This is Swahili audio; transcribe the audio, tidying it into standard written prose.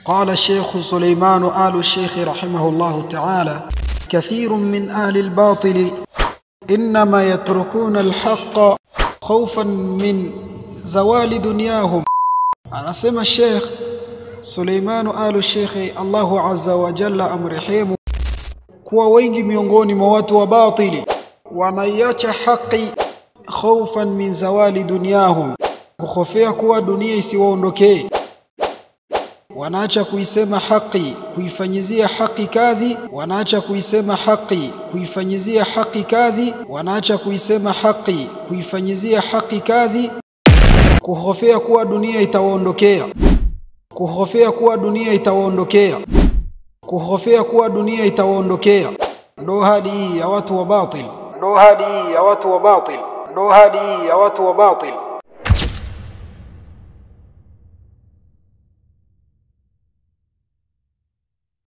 قال الشيخ سليمان آل الشيخ رحمه الله تعالى: كثير من أهل الباطل إنما يتركون الحق خوفا من زوال دنياهم. anasema الشيخ سليمان آل الشيخ الله عز وجل amrehemu kuwa wengi miongoni mwa watu wa batili wanaiacha haki خوفا min zawali dunyahum, kuhofia kuwa dunia isiwaondokee. Wanaacha kuisema haki, kuifanyizia haki kazi, wanaacha kuisema haki, kuifanyizia haki kazi, wanaacha kuisema haki, kuifanyizia haki kazi, kuhofia kuwa dunia itawaondokea, kuhofia kuwa dunia itawaondokea, kuhofia kuwa dunia itawaondokea. Ndo hadi ya watu wa batil, ndo hadi ya watu wa batil, ndo hadi ya watu wa batil.